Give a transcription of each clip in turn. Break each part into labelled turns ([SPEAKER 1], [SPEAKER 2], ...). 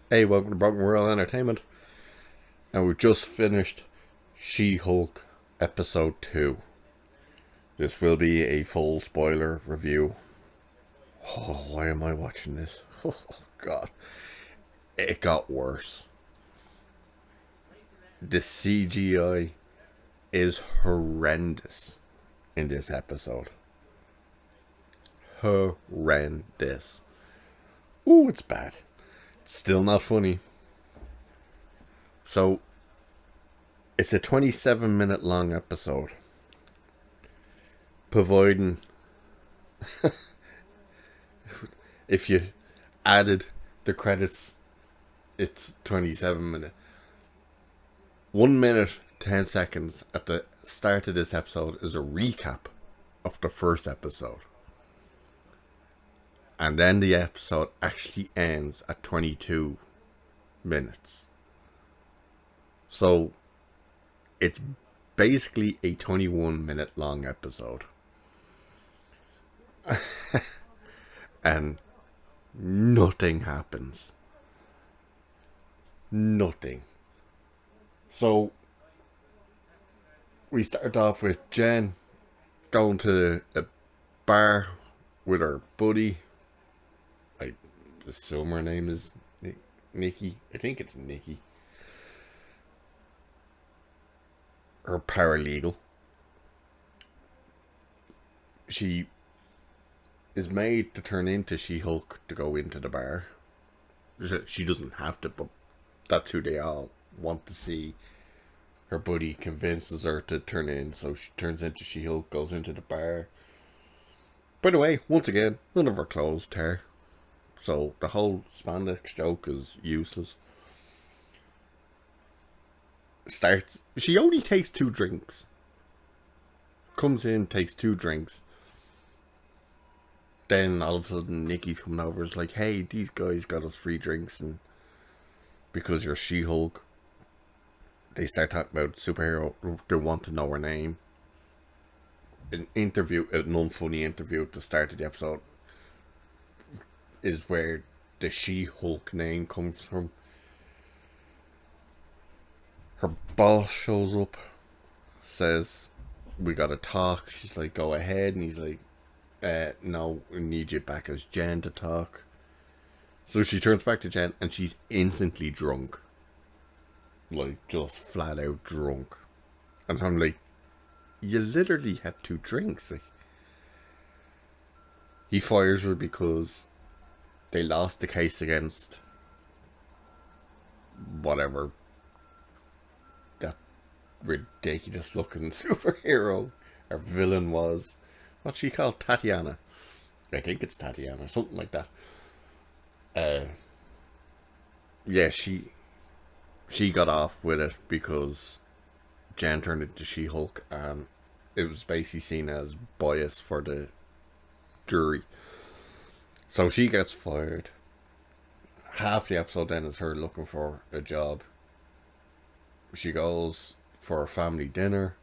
[SPEAKER 1] Hey, welcome to Broken World Entertainment. And we've just finished She-Hulk Episode 2. This will be a full spoiler review. Oh, why am I watching this? Oh, God. It got worse. The CGI is horrendous in this episode. Horrendous. Ooh, it's bad. It's still not funny. So, it's a 27-minute long episode, providing if you added the credits, it's 27 minutes. 1 minute, 10 seconds at the start of this episode is a recap of the first episode. And then the episode actually ends at 22 minutes. So, it's basically a 21-minute long episode. And nothing happens. Nothing. So, we start off with Jen going to a bar with her buddy. I assume her name is Nikki. I think it's Nikki. Her paralegal. She is made to turn into She-Hulk to go into the bar. She doesn't have to, but that's who they all want to see. Her buddy convinces her to turn in, so she turns into She-Hulk, goes into the bar. By the way, once again, none of her clothes tear, so the whole spandex joke is useless. She only takes 2 drinks. Comes in, takes 2 drinks. Then all of a sudden Nikki's coming over. It's like, hey, these guys got us free drinks, and because you're She-Hulk, they start talking about superhero. They want to know her name. An unfunny interview at the start of the episode is where the She-Hulk name comes from. Her boss shows up, says, we gotta talk. She's like, go ahead. And he's like, no, we need you back as Jen to talk. So she turns back to Jen and she's instantly drunk. Like, just flat out drunk. And I'm like, you literally had 2 drinks. Like, he fires her because they lost the case against whatever that ridiculous looking superhero or villain was. What's she called? Tatiana. I think it's Tatiana, something like that. Yeah, she got off with it because Jen turned into She-Hulk, and it was basically seen as bias for the jury. So she gets fired. Half the episode then is her looking for a job. She goes for a family dinner.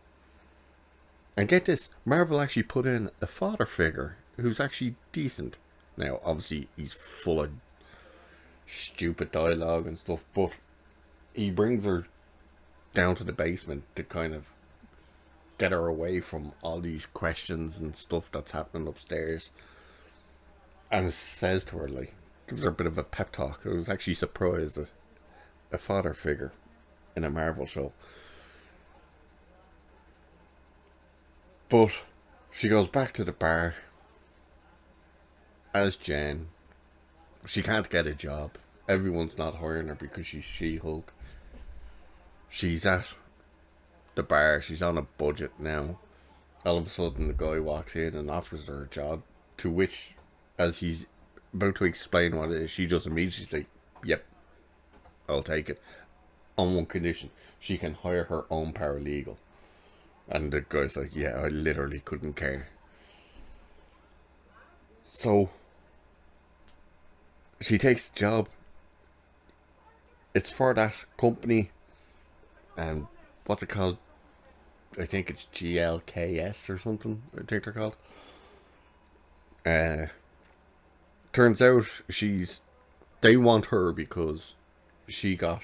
[SPEAKER 1] And get this, Marvel actually put in a father figure who's actually decent. Now, obviously, he's full of stupid dialogue and stuff, but he brings her down to the basement to kind of get her away from all these questions and stuff that's happening upstairs. And says to her, like, gives her a bit of a pep talk. I was actually surprised that a father figure in a Marvel show. But she goes back to the bar as Jen. She can't get a job. Everyone's not hiring her because she's She-Hulk. She's at the bar. She's on a budget now. All of a sudden, the guy walks in and offers her a job. To which, as he's about to explain what it is, she just immediately like, yep, I'll take it. On one condition, she can hire her own paralegal. And the guy's like, yeah, I literally couldn't care. So, she takes the job. It's for that company. And what's it called? I think it's GLKS or something, I think they're called. Turns out they want her because she got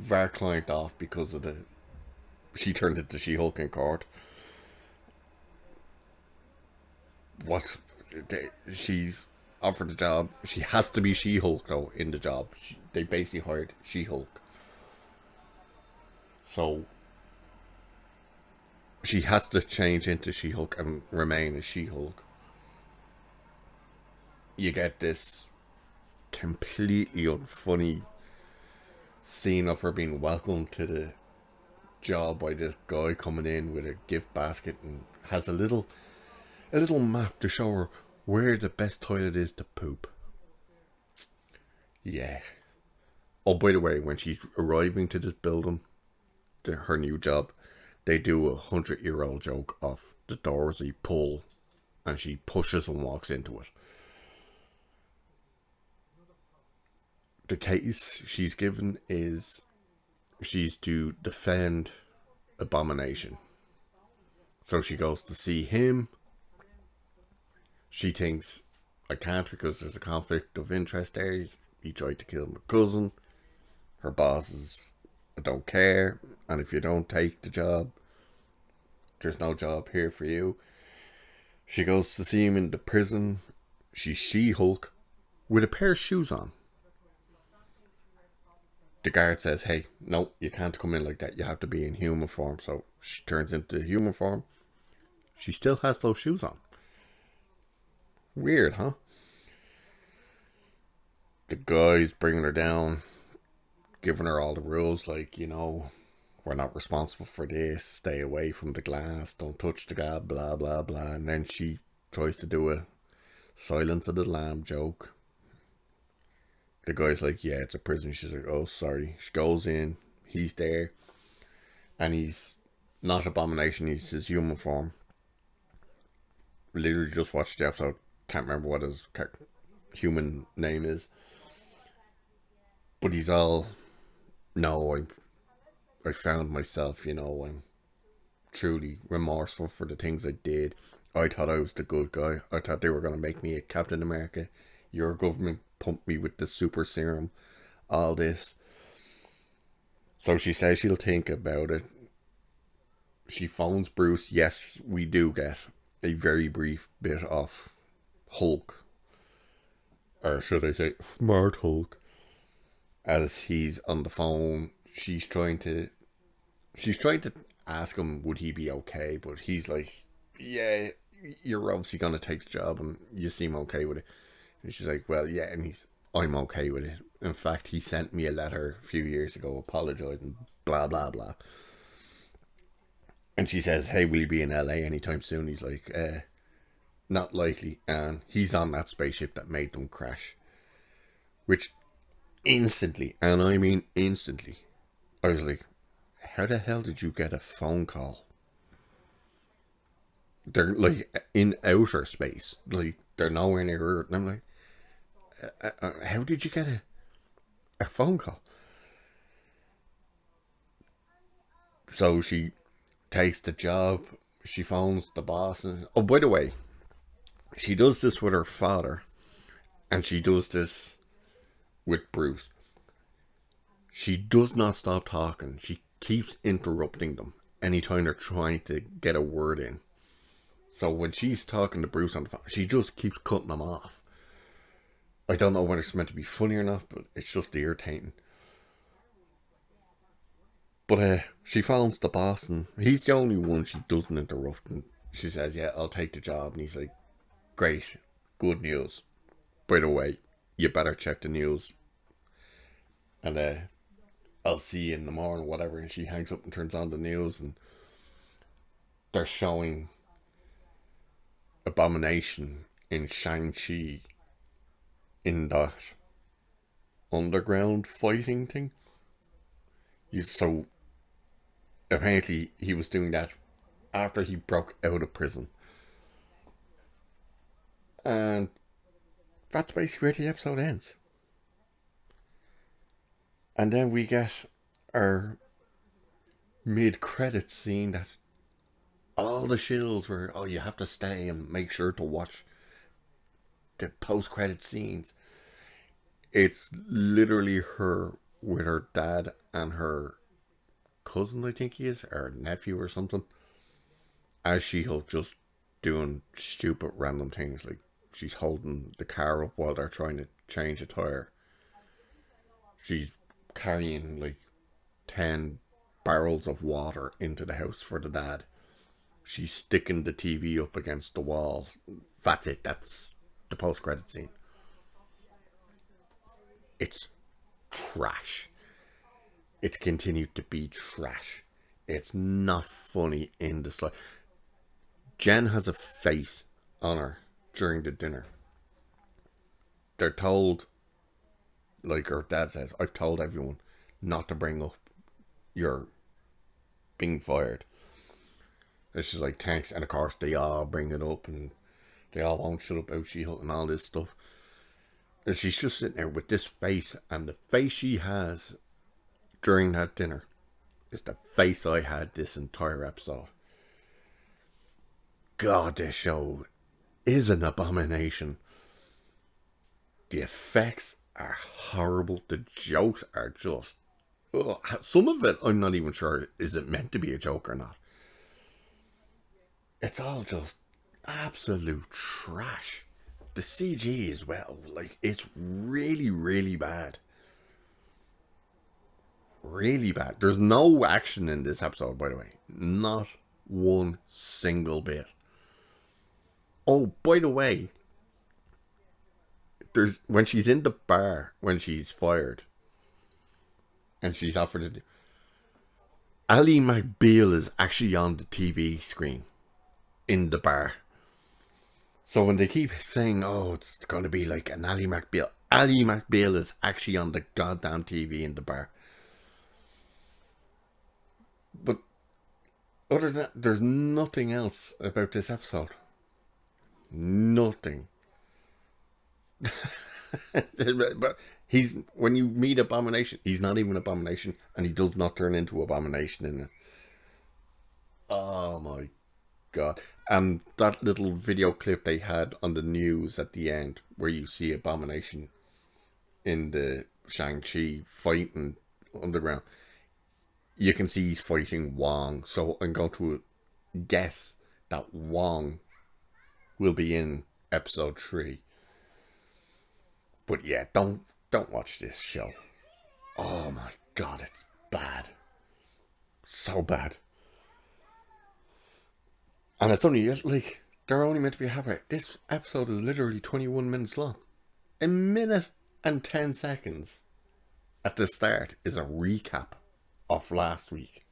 [SPEAKER 1] Verklind off because of the she turned into She-Hulk in court. What she's offered the job. She has to be She-Hulk though in the job. They basically hired She-Hulk, so she has to change into She-Hulk and remain a She-Hulk. You get this completely unfunny scene of her being welcomed to the job by this guy coming in with a gift basket and has a little map to show her where the best toilet is to poop. Yeah. Oh, by the way, when she's arriving to this building, her new job, they do 100-year-old joke of the doors they pull, and she pushes and walks into it. The case she's given is she's to defend Abomination. So she goes to see him. She thinks, I can't because there's a conflict of interest there. He tried to kill my cousin. Her boss is, I don't care. And if you don't take the job, there's no job here for you. She goes to see him in the prison. She's She-Hulk with a pair of shoes on. The guard says, hey, no, you can't come in like that. You have to be in human form. So she turns into human form. She still has those shoes on. Weird, huh? The guy's bringing her down, giving her all the rules, like, we're not responsible for this, stay away from the glass, don't touch the glass, blah, blah, blah. And then she tries to do a Silence of the Lamb joke. The guy's like, yeah, it's a prison. She's like, oh, sorry. She goes in, he's there, and he's not Abomination, he's his human form. Literally just watched the episode, can't remember what his human name is. But he's all, no, I found myself, I'm truly remorseful for the things I did. I thought I was the good guy. I thought they were going to make me a Captain America. Your government pumped me with the super serum. All this. So she says she'll think about it. She phones Bruce. Yes, we do get a very brief bit of Hulk. Or should I say Smart Hulk. As he's on the phone, she's trying to ask him would he be okay, but he's like, yeah, you're obviously gonna take the job and you seem okay with it. And she's like, well, yeah, and I'm okay with it. In fact, he sent me a letter a few years ago apologizing, blah blah blah. And she says, hey, will you be in LA anytime soon? He's like, not likely. And he's on that spaceship that made them crash, which instantly, and I mean instantly, I was like, how the hell did you get a phone call? They're like in outer space, like they're nowhere near Earth. And I'm like, how did you get a phone call? So she takes the job, she phones the boss, and oh, by the way, she does this with her father, and she does this with Bruce. She does not stop talking. She keeps interrupting them anytime they're trying to get a word in. So when she's talking to Bruce on the phone, she just keeps cutting them off. I don't know whether it's meant to be funny or not, but it's just irritating. But she phones the boss, and he's the only one she doesn't interrupt. And she says, yeah, I'll take the job. And he's like, great, good news. By the way, you better check the news. And I'll see you in the morning, whatever. And she hangs up and turns on the news, and they're showing Abomination in Shang-Chi in that underground fighting thing. So apparently he was doing that after he broke out of prison. And that's basically where the episode ends. And then we get our mid-credits scene that all the shills were, oh, you have to stay and make sure to watch the post-credit scenes. It's literally her with her dad and her cousin, I think he is, or nephew or something, as She-Hulk, just doing stupid random things like she's holding the car up while they're trying to change a tire. She's carrying like 10 barrels of water into the house for the dad. She's sticking the TV up against the wall. That's it. That's the post credit scene. It's trash. It's continued to be trash. It's not funny in the slightest. Jen has a face on her during the dinner. They're told, like her dad says, I've told everyone not to bring up your being fired. And she's like, thanks. And of course, they all bring it up and they all won't shut up about She-Hulk and all this stuff. And she's just sitting there with this face, and the face she has during that dinner is the face I had this entire episode. God, this show is an abomination. The effects are horrible. The jokes are just... Ugh. Some of it, I'm not even sure, is it meant to be a joke or not. It's all just absolute trash. The CG as well, like, it's really, really bad. Really bad. There's no action in this episode, by the way. Not one single bit. Oh, by the way, there's when she's in the bar when she's fired and she's offered it. Ally McBeal is actually on the TV screen in the bar. So when they keep saying, oh, it's going to be like an Ally McBeal is actually on the goddamn TV in the bar. But other than that, there's nothing else about this episode. Nothing. But when you meet Abomination, he's not even Abomination, and he does not turn into Abomination in it. Oh my God. And that little video clip they had on the news at the end, where you see Abomination in the Shang-Chi fighting underground, you can see he's fighting Wong. So I'm going to guess that Wong will be in episode 3. But yeah, don't watch this show. Oh my God, it's bad. So bad. And it's only, like, they're only meant to be happy. This episode is literally 21 minutes long. A minute and 10 seconds at the start is a recap of last week.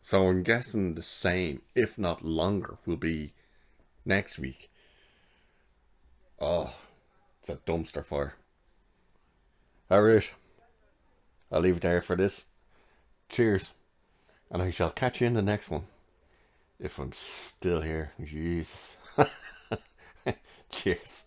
[SPEAKER 1] So I'm guessing the same, if not longer, will be next week. Oh, it's a dumpster fire. Alright, I'll leave it there for this. Cheers. And I shall catch you in the next one. If I'm still here. Jesus. Cheers.